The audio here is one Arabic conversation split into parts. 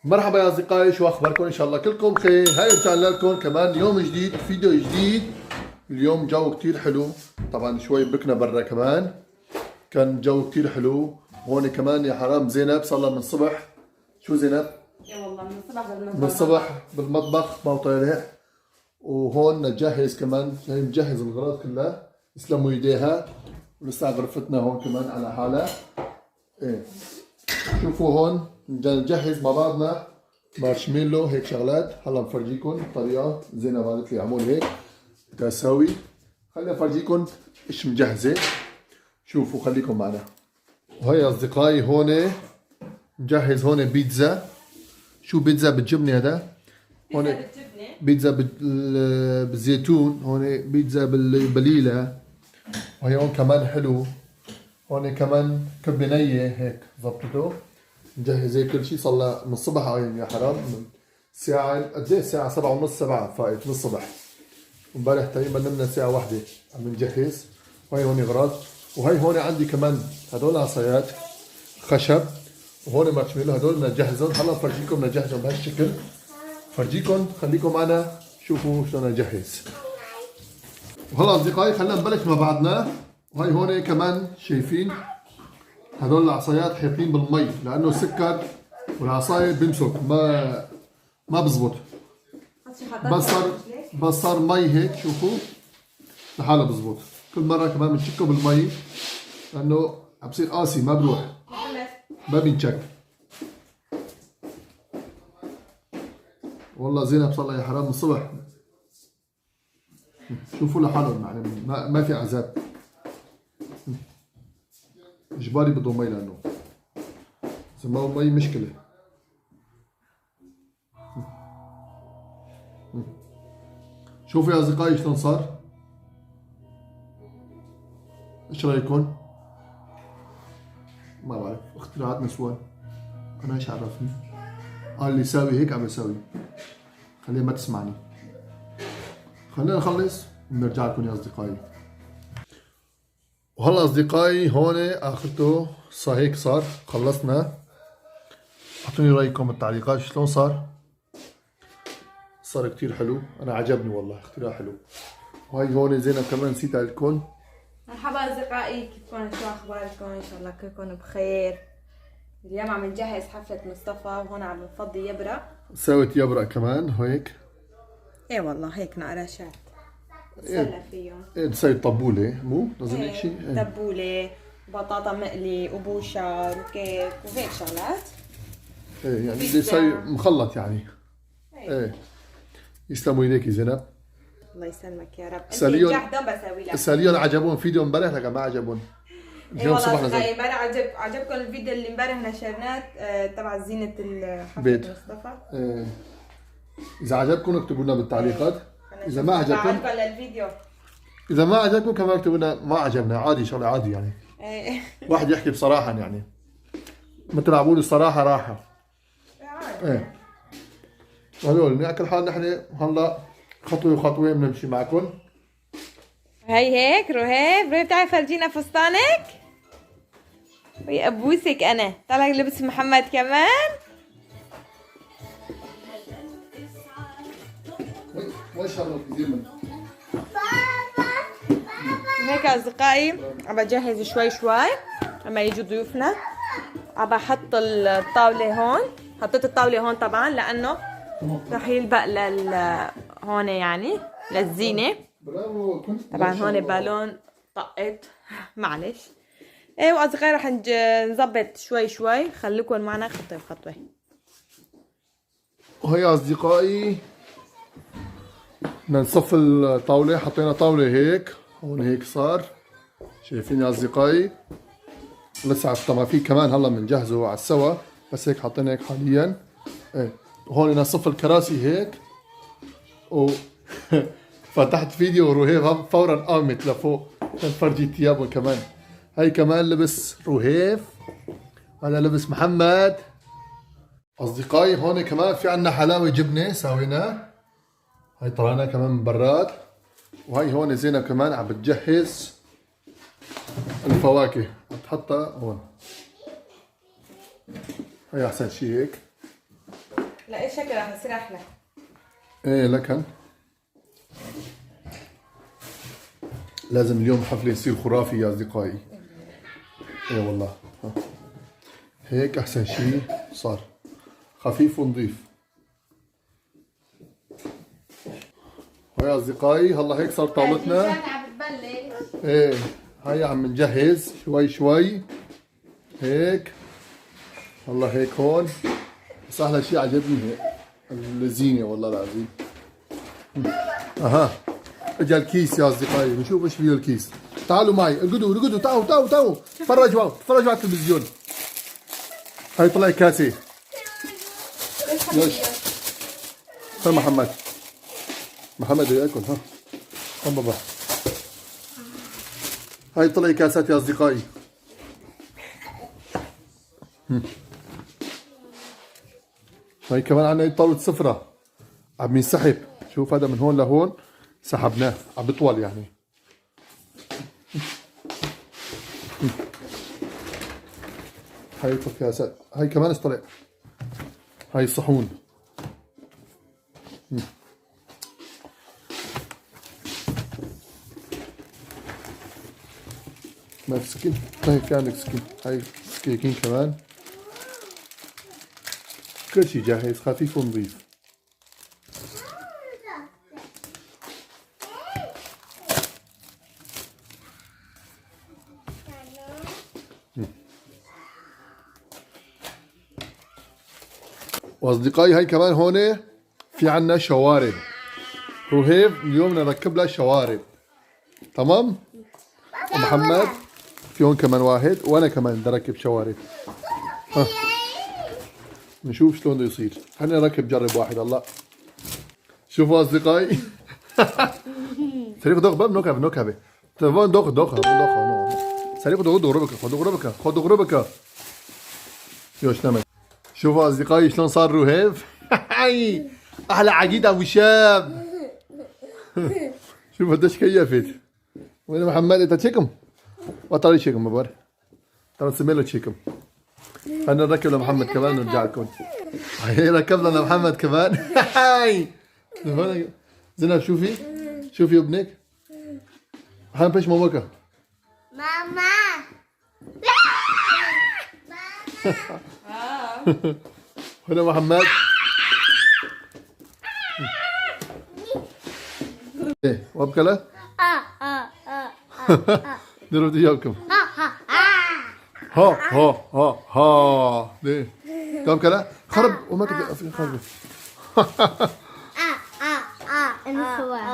مرحبا يا اصدقائي، شو اخباركم؟ ان شاء الله كلكم خير. هاي رجعنا لكم كمان يوم جديد، فيديو جديد. اليوم جو كتير حلو، طبعا شوي بركنا برا كمان، كان جو كتير حلو. هون كمان يا حرام زينب صار لها من الصبح. شو زينب؟ يا والله من الصبح بالمطبخ، من الصبح بالمطبخ ما طالع. وهون نجهز كمان، هي مجهز الغراض كلها، يسلموا ايديها. ولسه غرفتنا هون كمان على حالها. ايه شوفوا هون نجهز مع بعضنا مارشميلو هيك شغلات. هلا بفرجيكم الطريقه. زينب قالت لي اعمل هيك تساوي. خليني افرجيكم ايش مجهزه. شوفوا خليكم معنا. وهي اصدقائي هون مجهز هون بيتزا. شو بيتزا بالجبنه هذا؟ هون بيتزا بالزيتون، هون بيتزا بالبليله. وهي هون كمان حلو. هون كمان كبه نيه هيك ظبطته. مجهز هيك كل شيء. صار لها من الصبح عايم يا حرام. من الساعة قد ايه؟ الساعة 7:30 7 فايت من الصبح. امبارح تقريبا نمنا الساعة 1 عم نجهز. وهي هون اغراض. وهي هون عندي كمان هدول عصايات خشب. وهون مارشميلو هدول بدنا نجهزهم. هلا بفرجيكم بدنا نجهزهم بهالشكل. فرجيكم خليكم معنا شوفوا شلون نجهز. وهلا اصدقائي خلينا نبلش مع بعضنا. وهي هون كمان شايفين هدول العصايات حاطين بالمي لانه السكر والعصاية بيمسك ما بزبط. بس صار مي هيك شوفوا لحاله بزبط. كل مرة كمان بنشكه بالمي لانه عم بصير قاسي ما بروح ما بينشك. والله زينب صار لها يا حرام من الصبح. شوفوا لحالهم يعني ما في عذاب. اجباري بده مي لانه اذا ما هو مي مشكله. شوفوا يا اصدقائي شلون صار. ايش رايكم؟ ما بعرف، اختراعات نسوان، انا ايش عرفني. قال لي ساوي هيك عم بساوي. خليها ما تسمعني. خلينا نخلص ونرجع لكم يا اصدقائي. وهلا اصدقائي هون اخرته صار هيك. صار خلصنا. اعطوني رايكم بالتعليقات شلون صار. صار كتير حلو، انا عجبني والله، اختراع حلو. وهي هون زينب كمان نسيت لكم. مرحبا اصدقائي، كيفكم؟ شو اخباركم؟ ان شاء الله كلكم بخير. اليوم عم نجهز حفلة مصطفى وهون عم نفضي يبرق. سويت يبرق كمان هيك. ايه والله هيك نقراشات نتسلى فيهم. ايه بتسوي طبولة مو؟ لازم هيك شيء. ايه تبولة، بطاطا مقلي وبوشر وكيك وهيك شغلات. ايه يعني بدي يسوي مخلط يعني. ايه يسلموا ايديك زينب. الله يسلمك يا رب. انت ساليون جاهدهم بسوي لك. ساليون عجبهم فيديو امبارح لكن ما عجبهم. اي والله اصدقائي امبارح عجبكم الفيديو اللي امبارح نشرناه تبع زينة بيت مصطفى. ايه. اذا عجبكم اكتبوا لنا بالتعليقات. اذا ما عجبكم للفيديو. اذا ما عجبكم كمان اكتبوا لنا ما عجبنا، عادي، شغله عادي يعني. ايه واحد يحكي بصراحه يعني، مثل عم بقول الصراحه راحه. ايه هذول على كل حال نحن هلا خطوه خطوه بنمشي معكم. هي هيك روهيب تعرف فرجينا فستانك ويا ابوسك. انا طلع لبس محمد كمان. ما شاء الله كثير من هيك اصدقائي عم بجهز شوي شوي لما يجوا ضيوفنا. عم بحط الطاوله هون. حطيت الطاوله هون طبعا لانه رح يلبق هون يعني للزينه. طبعا هون بالون طقت معلش. ايه واصدقائي رح نظبط شوي شوي. خليكم معنا خطوه بخطوه. وهي اصدقائي بدنا نصف الطاوله. حطينا طاوله هيك هون هيك صار. شايفين يا اصدقائي لسه طبعا في كمان هلا بنجهزه على السوا، بس هيك حطينا هيك حاليا. ايه وهون نصف الكراسي هيك. و فتحت فيديو وروهيف فورا قامت لفوق تفرجي ثيابهم كمان. هاي كمان لبس روهيف، هذا لبس محمد. اصدقائي هون كمان في عنا حلاوه جبنه سويناه. هاي طلعنا كمان من برات. وهي هون زينب كمان عم بتجهز الفواكه عم تحطها هون. هي احسن شيء هيك. لا ايه شكل رح يصير احلى. ايه لكن لازم اليوم حفلة يصير خرافي يا أصدقائي. ايه والله هيك أحسن شيء صار، خفيف ونظيف. ويا أصدقائي هلا هيك صار طاولتنا. ايه هيا عم نجهز شوي شوي هيك. هلا هيك هون بس أحلى شيء عجبني هيك الزينة والله العظيم. اها اجا الكيس يا اصدقائي، نشوف ايش فيه الكيس. تعالوا معي ارقدوا تعالوا تفرجوا على التلفزيون. هاي طلع كاسة. ليش؟ هاي محمد ياكل. ها بابا هاي طلع كاسات يا اصدقائي. هاي كمان عندنا طاولة سفرة عم ينسحب. شوف هذا من هون لهون سحبناه عم بيطول يعني. هاي الكاسات هاي كمان ايش طلع. هاي الصحون. ما في سكين. هاي في عندك سكين. هاي سكين كمان. كل شي جاهز خفيف ونظيف. واصدقائي هاي كمان هون في عنا شوارب. رهيب اليوم نركب لها شوارب. تمام؟ ومحمد في هون كمان واحد وانا كمان بدي اركب شوارب. ها نشوف شلون بده يصير. خلينا نركب جرب واحد هلا. شوفوا اصدقائي. سريع نكبه. تلفون دوخ سريع خذ غربك. يوش نمت. شوفوا اصدقائي شلون صار رهيب. احلى عقيدة ابو شاب. شوف قديش كيفت. وين محمد انت تشيكم؟ وطري شيكم مبار. ترى نسمي له تشيكم. خلينا نركب لمحمد كمان ونرجع لكم. هي ركب لنا محمد كمان. زينب شوفي ابنك. محمد ايش مامك؟ ماما. هنا محمد. ايه وابكله؟ ديروا ديالكم. ها ليه؟ كم كلا؟ خرب وما تقدر خرب.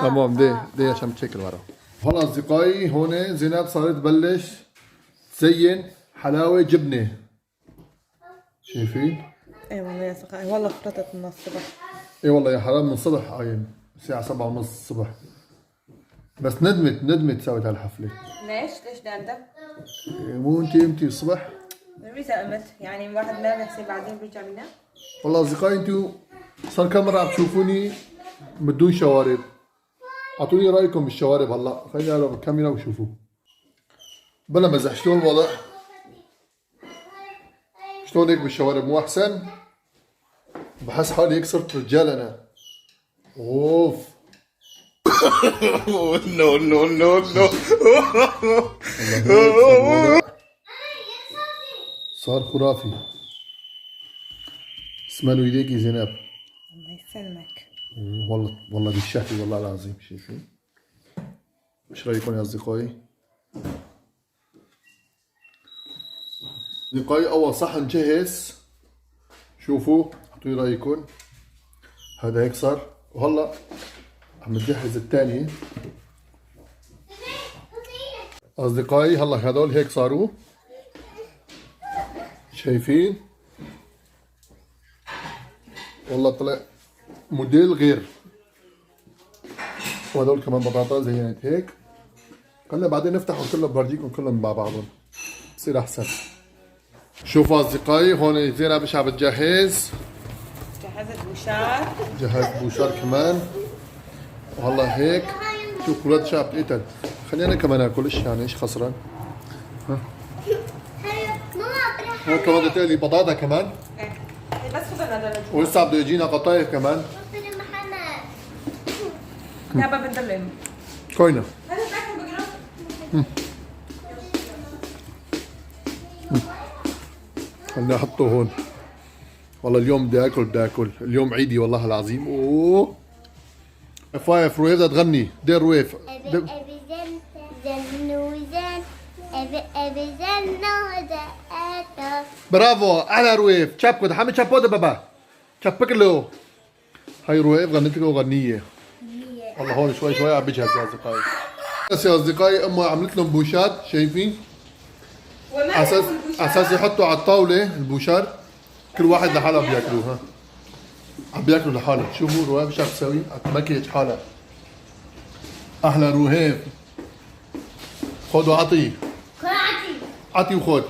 تمام دي عشان تشكل ورا. هلا اصدقائي هون زينب صارت تبلش تزين حلاوه جبنه. شايفين؟ اي والله يا اصدقائي والله فرطت من الصبح. اي والله يا حرام من الصبح عايم الساعة 7:30 الصبح. بس ندمت سويت هالحفلة. ليش داندة؟ مو انتي الصبح؟ متى قمت؟ يعني الواحد ما بيحسب بعدين بيرجع بينام؟ والله اصدقائي انتو صار كم مرة عم تشوفوني بدون شوارب. اعطوني رايكم بالشوارب هلا، خليني اقرب الكاميرا وشوفوا. بلا مزح شلون الوضع؟ شلون هيك بالشوارب مو احسن؟ بحس حالي هيك صرت رجال انا. اوف. نو صار خرافي. اسمعوا ايديك زينب. الله يسلمك. والله بالشهي والله العظيم. شايفين؟ ايش رايكم يا اصدقائي؟ اصدقائي اول صحن جهز. شوفوا اعطوني رايكم. هذا هيك صار وهلا عم نجهز الثاني. اصدقائي هلا هذول هيك صاروا. شايفين؟ والله طلع موديل غير. وهذول كمان بطاطا زينت هيك. خلينا بعدين نفتحهم كلهم بورجيكم كلهم مع بعضهم بصير احسن. شوفوا اصدقائي هون زينب ايش عم بتجهز. جهزت بوشار كمان. والله هيك شوف ولاد شاب تقتل. خلينا كمان ناكل ايش يعني ايش خسران. ها هون كمان قلت لي بطاطا كمان. بس خذ لنا دلج. ولسه بده يجينا قطايف كمان. ممكن محمد. يا بابا ندلم. كوينه. هذا باكل بقرا. خليني احطه هون. والله اليوم بدي اكل، اليوم عيدي والله العظيم. اوه فايف رويف بدها تغني، دير رويف. أبي زنوزن أبي زنوزن برافو احلى رويف، تشابكو ده حامد شابو ده بابا. تشابك له. هاي رويف غنت له غنية. والله هون شوي شوي عم بجهز يا اصدقائي. بس يا اصدقائي امه عملت لهم بوشات، شايفين؟ اساس يحطوا على الطاولة البوشار، كل واحد لحاله بياكلوها. عم بياكلوا لحاله، شوفوا رويف شو عم تسوي؟ عم تمكيج حالها. احلى رويف. خذ وعطي. عطي وخذ.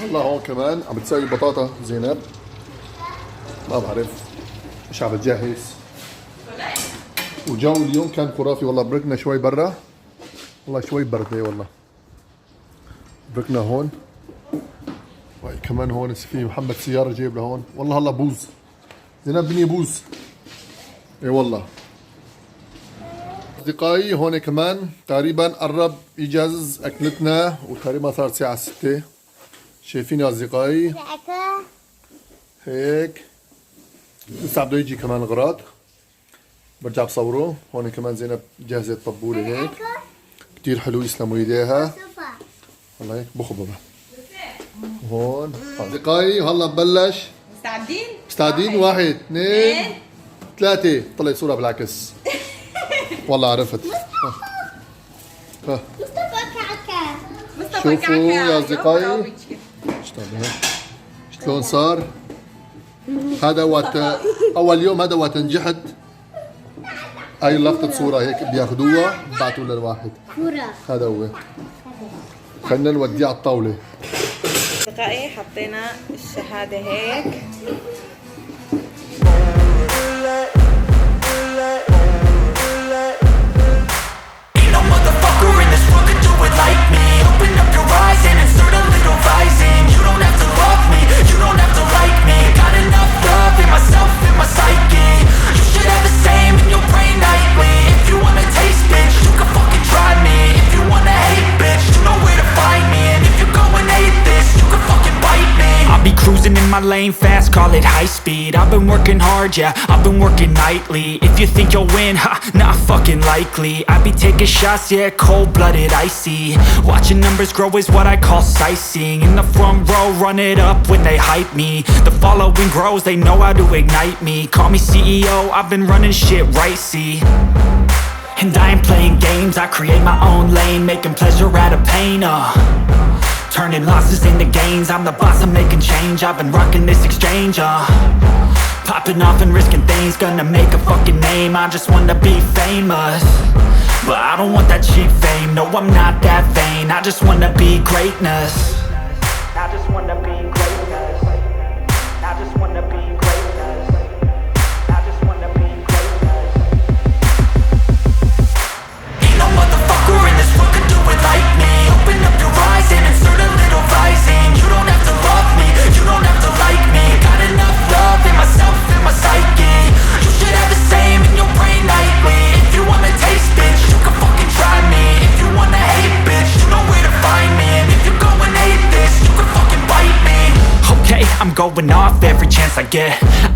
والله هون كمان عم بتسوي بطاطا زينب. ما بعرف مش عم بتجهز. وجو اليوم كان خرافي والله، بركنا شوي برا. والله شوي بردة والله. بركنا هون. وهي كمان هون في محمد سيارة جايب لهون، والله هلا بوز. زينب بني بوز. اي والله. اصدقائي هون كمان تقريبا قرب يجهز اكلتنا، وتقريبا صار الساعة 6. شايفين يا اصدقائي؟ هيك لسه بده يجي كمان اغراض، برجع بصوره. هون كمان زينب جهزت طبولة هيك كتير حلو، يسلموا ايديها. والله هيك بخو بابا. هون اصدقائي وهلا ببلش. مستعدين؟ مستعدين؟ 1 2 3. طلعت صورة بالعكس. والله عرفت. مصطفى كعكة. شوفوا يا اصدقائي شلون صار. هذا وقت اول يوم، هذا وقت نجحت. هاي لقطة صورة هيك بياخذوها ببعثوا للواحد. كرة. هذا هو. خلينا نوديه على الطاولة. اصدقائي حطينا الشهادة هيك. Cruising in my lane fast, call it high speed. I've been working hard, yeah, I've been working nightly. If you think you'll win, ha, not fucking likely. I be taking shots, yeah, cold-blooded, icy. Watching numbers grow is what I call sightseeing. In the front row, run it up when they hype me. The following grows, they know how to ignite me. Call me CEO, I've been running shit right, see. And I ain't playing games, I create my own lane, making pleasure out of pain, turning losses into gains. I'm the boss, I'm making change. I've been rocking this exchange, popping off and risking things. Gonna make a fucking name. I just wanna be famous, but I don't want that cheap fame. No, I'm not that vain. I just wanna be greatness. I just wanna be greatness. I just wanna be greatness. I just wanna be greatness. Ain't no motherfucker in this world could do it like me. Open up your eyes and insert a little rising. You don't have to love me, you don't have to like me. Got enough love in myself, in my psyche. You should have the same in your brain nightly. If you wanna taste, bitch, you can fucking try me. If you wanna hate, bitch, you know where to find me. And if you go and hate this, you can fucking bite me. Okay, I'm going off every chance I get.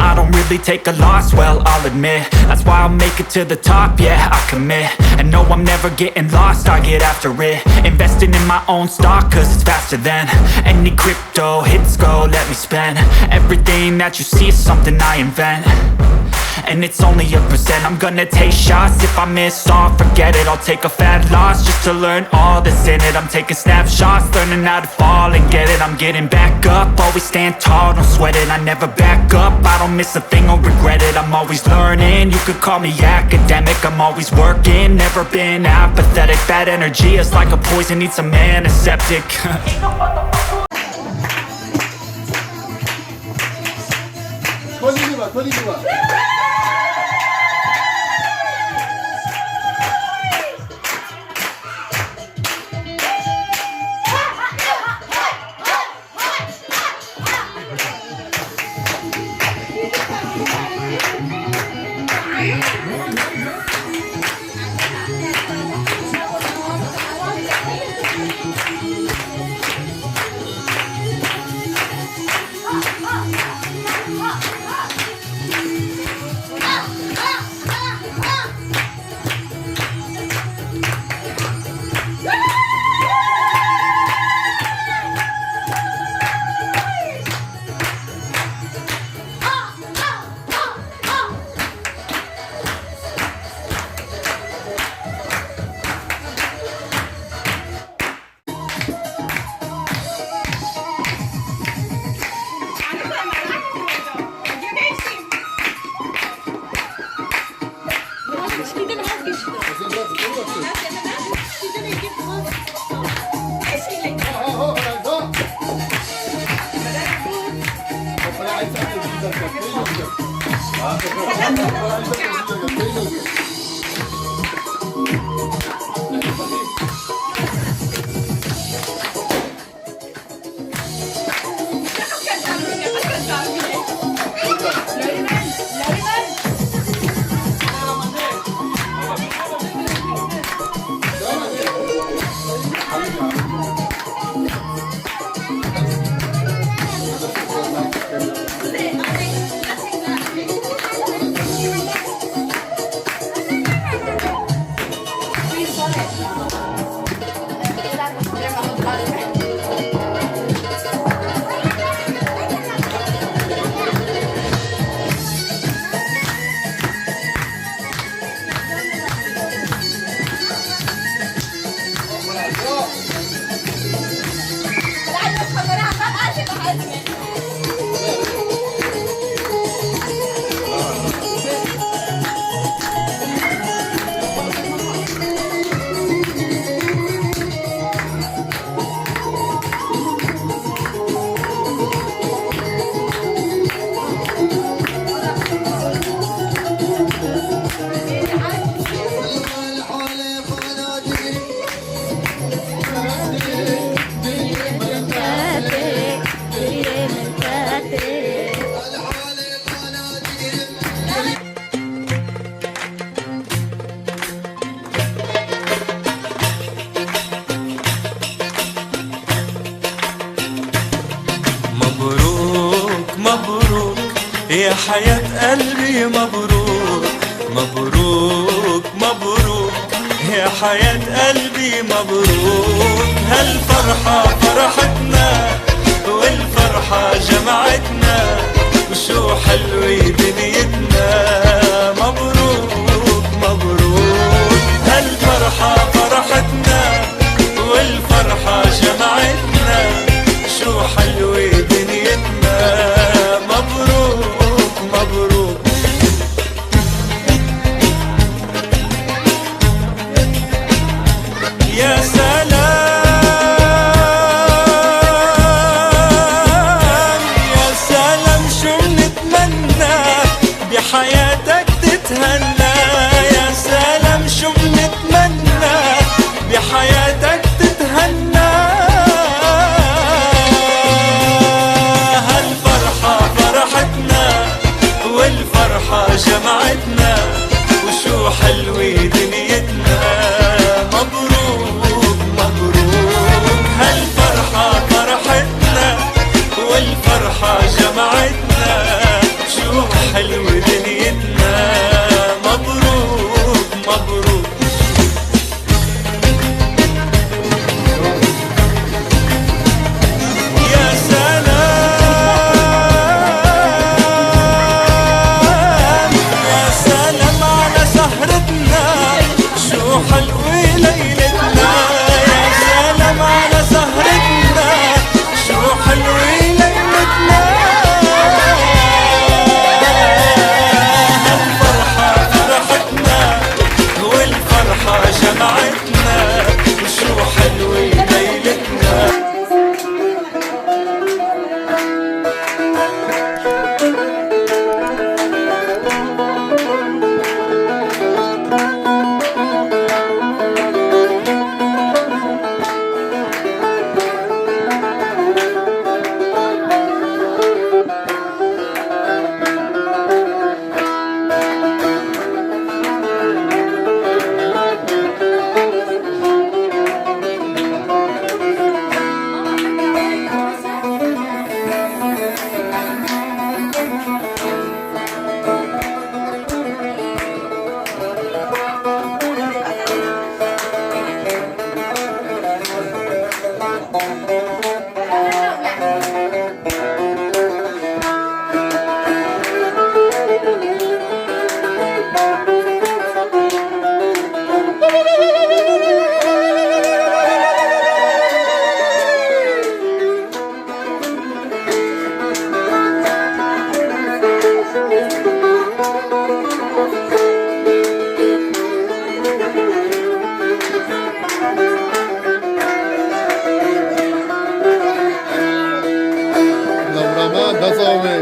I don't really take a loss, well, I'll admit. That's why I'll make it to the top, yeah, I commit. And no, I'm never getting lost, I get after it. Investing in my own stock, cause it's faster than any crypto hits go, let me spend. Everything that you see is something I invent, and it's only a percent. I'm gonna take shots, if I miss all, forget it. I'll take a fat loss just to learn all that's in it. I'm taking snapshots, learning how to fall and get it. I'm getting back up, always stand tall, don't sweat it. I never back up, I don't miss a thing or regret it. I'm always learning, you could call me academic. I'm always working, never been apathetic. Bad energy is like a poison, need some antiseptic. مبروك يا حياة قلبي، مبروك مبروك مبروك يا حياة قلبي، مبروك. هالفرحة فرحتنا والفرحة جمعتنا، وشو حلوة دنيتنا. مبروك مبروك هالفرحة فرحتنا والفرحة جمعتنا، شو حلوة دنيتنا. مبروك مبروك يا سلام يا سلام، شو بنتمنى بحياتك تتهنى. يا سلام شو بنتمنى بحياتك تتهنى. هالفرحة فرحتنا والفرحة جمعتنا، وشو حلوة دنيتنا. مبروك مبروك هالفرحة فرحتنا والفرحة جمعتنا، شو حلوة دنيتنا. مبروك مبروك يا سلام يا سلام على سهرتنا، شو حلوة ليلتنا. يا سلام على سهرتنا، شو حلوة ليلتنا. هالفرحة فرحتنا والفرحة جمعتنا، وشو حلوة ليلتنا. لو رمان ده صومي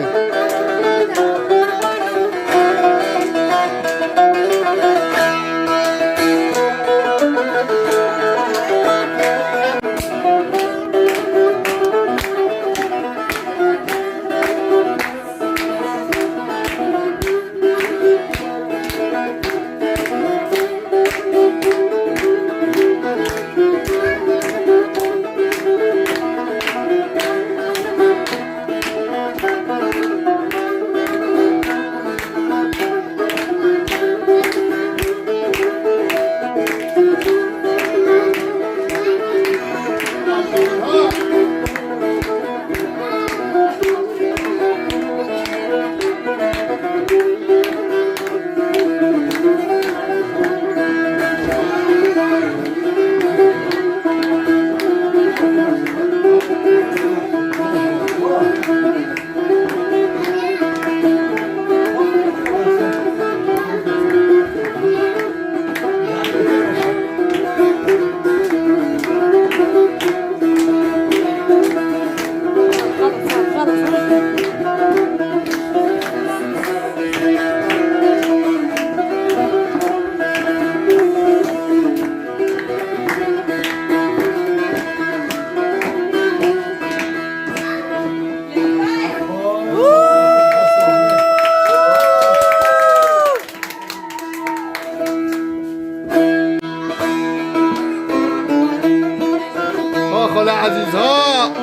خالي عزيز ها.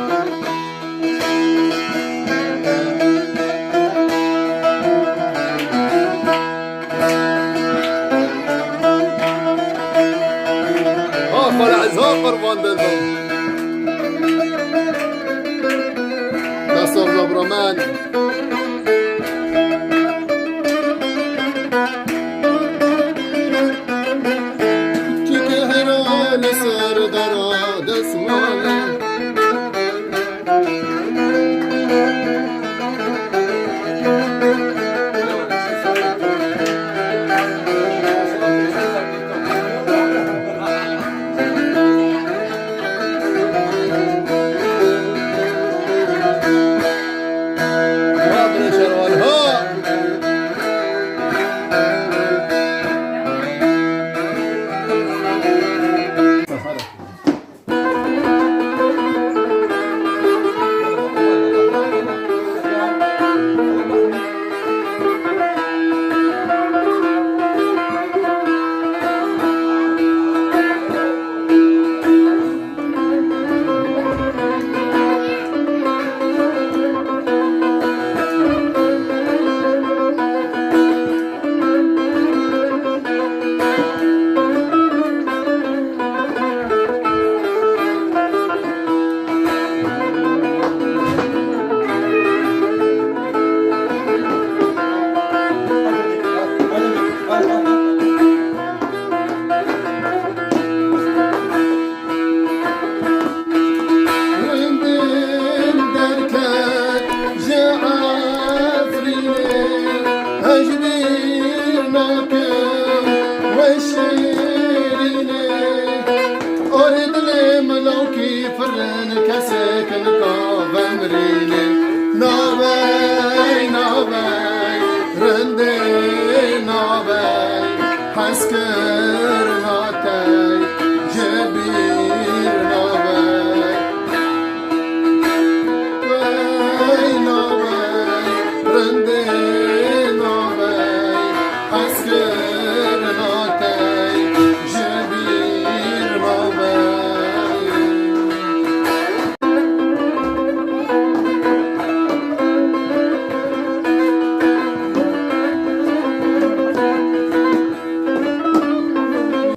خالي عزيز ها قربان دلهم. ناصر زبرمان.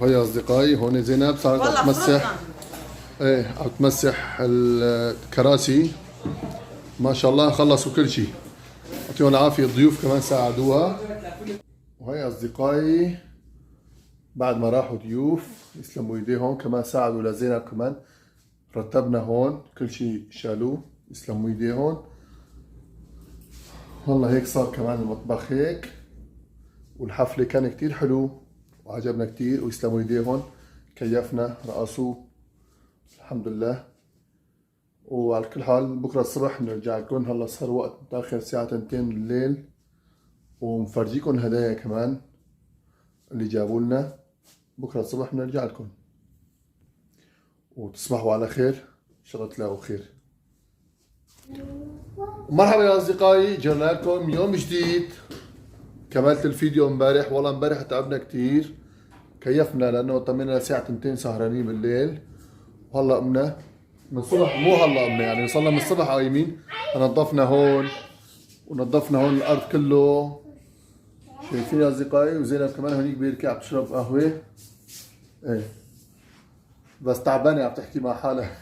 هيا اصدقائي هون زينب صارت عم تمسح. ايه عم تمسح الكراسي ما شاء الله. خلصوا كل شيء. يعطيهم العافيه. الضيوف كمان ساعدوها. وهي اصدقائي بعد ما راحوا ضيوف يسلموا ايديهم كمان ساعدوا لزينب كمان. رتبنا هون كل شيء شالوه يسلموا ايديهم. والله هيك صار كمان المطبخ هيك. والحفله كان كتير حلو وعجبنا كتير ويسلموا ايديهم. كيفنا رقصوا الحمد لله. وعلى كل حال بكره الصبح بنرجع لكم. هلا صار وقت متاخر الساعه 2 بالليل ومفرجيكم هدايا كمان اللي جابوا لنا. بكره الصبح بنرجع لكم وتصبحوا على خير. ان شاء الله تلاقوا خير. مرحبا يا اصدقائي. جينا لكم يوم جديد. كملت الفيديو امبارح. والله امبارح تعبنا كتير. كيفنا لانه طمنا لساعة 2 سهرانين بالليل. وهلا قمنا من الصبح. مو هلا قمنا يعني وصلنا من الصبح قايمين. نظفنا هون ونظفنا هون الارض كله. شايفين يا اصدقائي. وزينب كمان هونيك بيركع بتشرب قهوه. ايه بس تعبانه عم تحكي مع حالها.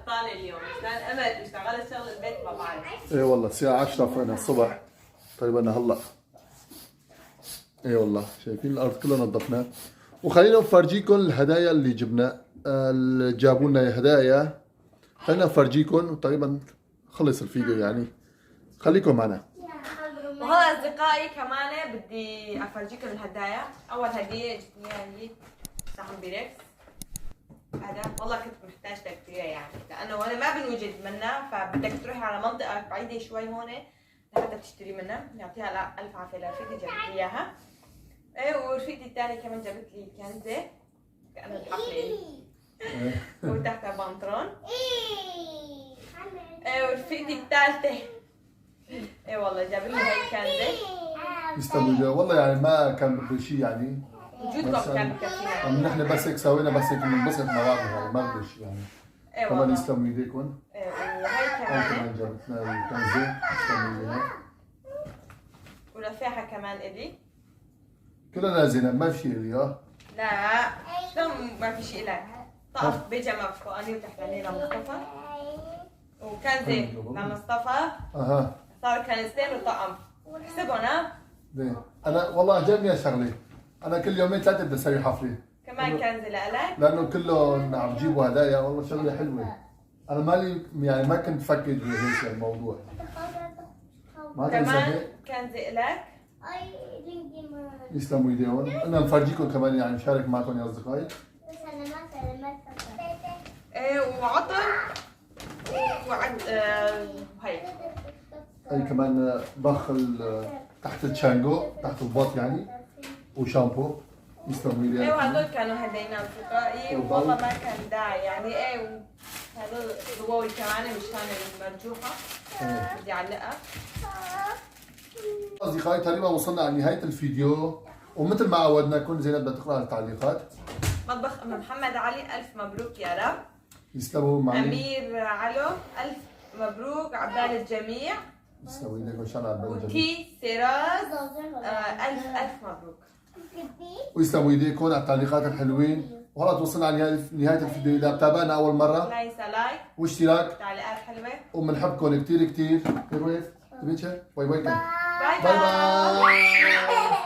طالع اليوم كان امل اشتغلت شغل البيت ما بعرف. ايه والله الساعه 10 فقنا الصبح تقريبا هلا. ايه والله شايفين الارض كلها نظفناها. وخلينا نفرجيكم الهدايا اللي جبنا. اللي جابوا لنا هدايا. خلينا نفرجيكم وتقريبا خلص الفيديو يعني. خليكم معنا. وهلا اصدقائي كمان بدي افرجيكم الهدايا. اول هديه جبتني هي صحن بيركس. هذا والله كنت محتاجته كثير يعني لانه انا ما بنوجد منها. فبدك تروحي على منطقه بعيده شوي هون لحتى تشتري منها. يعطيها الف عافيه لرفيقتي جابت لي اياها. ايه ورفيقتي الثانيه كمان جابت لي كنزه كانه الحفله وتحتها بنطلون. ايه ورفيقتي الثالثه ايه والله جابت لي هاي الكنزه. يستمر والله يعني ما كان بده شيء يعني. وجودكم كان بكفينا. نحن بس هيك سوينا بس هيك بننبسط مع بعض يعني ما بده شيء يعني. إيه كمان والله. يسلموا ايديكم. إيه، وهي هاي كمان كمان جابت لنا الكنزه، يسلموا ايديها. ورفاحة كمان إلي. كلنا زينب ما في شيء اليوم. لا شلون ما في شيء لك؟ طقف بيجامة فوقاني وتحتاني لمصطفى، وكنزة لمصطفى، اها صار كنزتين وطقم. احسبهم ها؟ زين. انا والله عجبني شغله، انا كل يومين ثلاثه بدي اسوي حفله كمان كنزة لإلك. لانه كلهم عم بجيبوا هدايا، والله شغله حلوه. انا مالي يعني ما كنت فكر بهيك الموضوع، ما كنت كمان صدق. كنزة إلك. اي ريدي ما يسلموا ايديهم. انا نفرجيكم كمان يعني نشارك معكم يا اصدقائي. سلامات إيه وعطر وعد هي. هي كمان بخ تحت التشانجو، تحت البط يعني، وشامبو. يسلموا ايه ايديهم. وهدول كانوا هدينا اصدقائي والله ما كان داعي يعني. ايه وهدول ضواوي كمان مشان المرجوحه بدي اعلقها. اصدقائي تقريبا وصلنا على نهايه الفيديو، ومثل ما عودناكم زينب بدها تقرا التعليقات. مطبخ ام محمد علي الف مبروك يا رب. يسلموا معي. امير علو الف مبروك عبال الجميع. يسلموا ايديكم ان شاء الله على الجميع. وتي سيراز الف مبروك. ويسلموا ايديكم على التعليقات الحلوين. وهلا توصلنا على نهايه الفيديو. اذا بتابعنا اول مره ليس لايك واشتراك، تعليقات حلوه. وبنحبكم كثير كثير. باي باي. باي باي. باي باي.